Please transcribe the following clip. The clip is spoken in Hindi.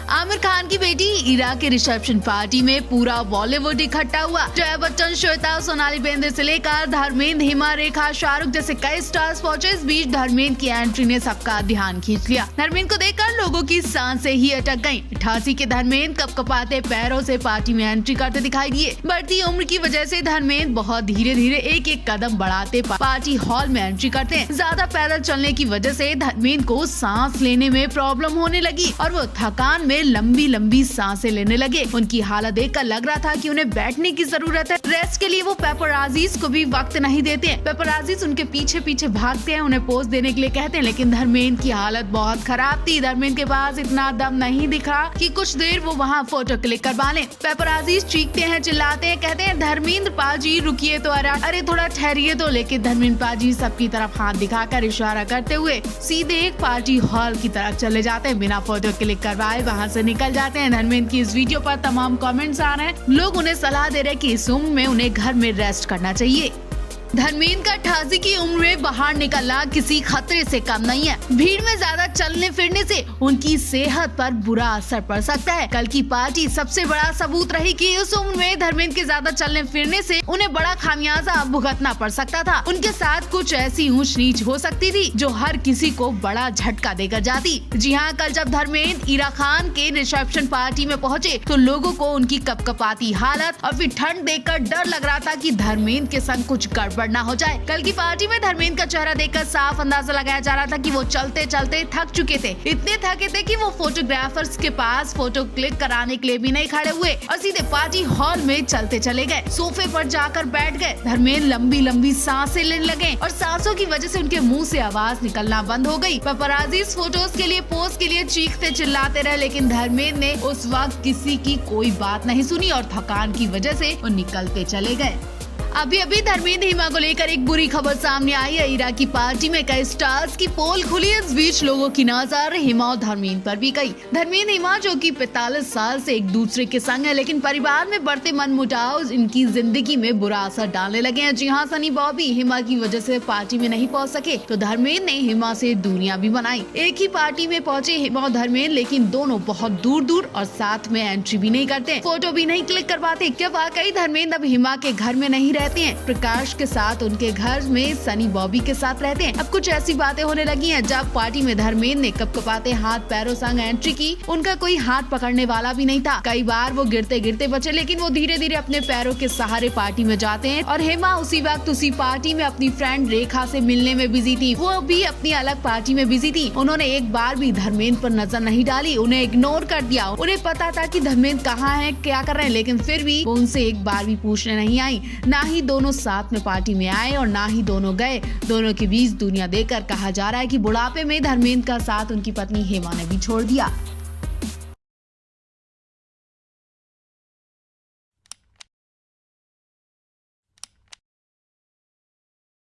आमिर खान की बेटी इरा के रिसेप्शन पार्टी में पूरा बॉलीवुड इकट्ठा हुआ। जया बच्चन, श्वेता, सोनाली बेंद्रे से लेकर धर्मेंद्र, हिमा, रेखा, शाहरुख जैसे कई स्टार्स पहुंचे। इस बीच धर्मेंद्र की एंट्री ने सबका ध्यान खींच लिया। धर्मेंद्र को देखकर लोगों की सांसें ही अटक गईं। 88 के धर्मेंद्र कपकपाते पैरों से पार्टी में एंट्री करते दिखाई दिए। बढ़ती उम्र की वजह से धर्मेंद्र बहुत धीरे धीरे एक एक कदम बढ़ाते पार्टी हॉल में एंट्री करते हैं। ज्यादा पैदल चलने की वजह से धर्मेंद्र को सांस लेने में प्रॉब्लम होने लगी और वो थकान में लंबी लंबी सांसें लेने लगे। उनकी हालत देखकर लग रहा था कि उन्हें बैठने की जरूरत है। रेस्ट के लिए वो पेपराजीज को भी वक्त नहीं देते हैं। पेपराजीज उनके पीछे पीछे भागते हैं, उन्हें पोज देने के लिए कहते हैं, लेकिन धर्मेंद्र की हालत बहुत खराब थी। धर्मेंद्र के पास इतना दम नहीं दिखा कि कुछ देर वो वहाँ फोटो क्लिक करवा लें। पेपराजीज चीखते हैं, चिल्लाते हैं, कहते हैं धर्मेंद्र पाजी रुकिए तो, अरे थोड़ा ठहरिए तो। लेकिन धर्मेंद्र पाजी सबकी तरफ हाथ दिखाकर इशारा करते हुए सीधे एक पार्टी हॉल की तरफ चले जाते हैं। बिना फोटो क्लिक करवाए वहाँ से निकल जाते हैं। धर्मेंद्र की इस वीडियो पर तमाम कमेंट्स आ रहे हैं। लोग उन्हें सलाह दे रहे हैं कि इस उम्र में उन्हें घर में रेस्ट करना चाहिए। धर्मेंद्र का 88 की उम्र में बाहर निकलना किसी खतरे से कम नहीं है। भीड़ में ज्यादा चलने फिरने से उनकी सेहत पर बुरा असर पड़ सकता है। कल की पार्टी सबसे बड़ा सबूत रही कि उस उम्र में धर्मेंद्र के ज्यादा चलने फिरने से उन्हें बड़ा खामियाजा भुगतना पड़ सकता था। उनके साथ कुछ ऐसी ऊंच नीच हो सकती थी जो हर किसी को बड़ा झटका देकर जाती। जी हाँ, कल जब धर्मेंद्र इरा खान के रिसेप्शन पार्टी में पहुँचे तो लोगों को उनकी कपकपाती हालत और फिर ठंड देखकर डर लग रहा था कि धर्मेंद्र के संग कुछ गड़बड़ ना हो जाए। कल की पार्टी में धर्मेंद्र का चेहरा देखकर साफ अंदाजा लगाया जा रहा था कि वो चलते चलते थक चुके थे। इतने थके थे कि वो फोटोग्राफर्स के पास फोटो क्लिक कराने के लिए भी नहीं खड़े हुए और सीधे पार्टी हॉल में चलते चले गए। सोफे पर जाकर बैठ गए। धर्मेंद्र लंबी लंबी सांसें लेने लगे और सांसों की वजह से उनके मुंह से आवाज निकलना बंद हो गई। पेपराजीज फोटोज के लिए पोज के लिए चीखते चिल्लाते रहे, लेकिन धर्मेंद्र ने उस वक्त किसी की कोई बात नहीं सुनी और थकान की वजह से वो निकलते चले गए। अभी धर्मेंद्र हिमा को लेकर एक बुरी खबर सामने आई है। इरा की पार्टी में कई स्टार्स की पोल खुली। इस बीच लोगों की नजर हिमा और धर्मेंद्र पर भी गई। धर्मेंद्र हिमा जो कि 45 साल से एक दूसरे के संग है, लेकिन परिवार में बढ़ते मनमुटाव इनकी जिंदगी में बुरा असर डालने लगे हैं। जी हाँ, सनी बॉबी हिमा की वजह से पार्टी में नहीं पहुंच सके तो धर्मेंद्र ने हिमा से दूरियां भी बनाई। एक ही पार्टी में पहुंचे हिमा और धर्मेंद्र, लेकिन दोनों बहुत दूर दूर और साथ में एंट्री भी नहीं करते, फोटो भी नहीं क्लिक करवाते। क्या वाकई धर्मेंद्र अब हिमा के घर में नहीं रहते हैं? प्रकाश के साथ उनके घर में सनी बॉबी के साथ रहते हैं। अब कुछ ऐसी बातें होने लगी हैं। जब पार्टी में धर्मेंद्र ने कपकपाते हाथ पैरों संग एंट्री की, उनका कोई हाथ पकड़ने वाला भी नहीं था। कई बार वो गिरते गिरते बचे, लेकिन वो धीरे धीरे अपने पैरों के सहारे पार्टी में जाते हैं। और हेमा उसी वक्त उसी पार्टी में अपनी फ्रेंड रेखा से मिलने में बिजी थी। वो भी अपनी अलग पार्टी में बिजी थी। उन्होंने एक बार भी धर्मेंद्र पर नजर नहीं डाली, उन्हें इग्नोर कर दिया। उन्हें पता था कि धर्मेंद्र कहाँ है, क्या कर रहे हैं, लेकिन फिर भी वो उनसे एक बार भी पूछने नहीं आई। ना ही दोनों साथ में पार्टी में आए और ना ही दोनों गए। दोनों के बीच दुनिया देखकर कहा जा रहा है कि बुढ़ापे में धर्मेंद्र का साथ उनकी पत्नी हेमा ने भी छोड़ दिया।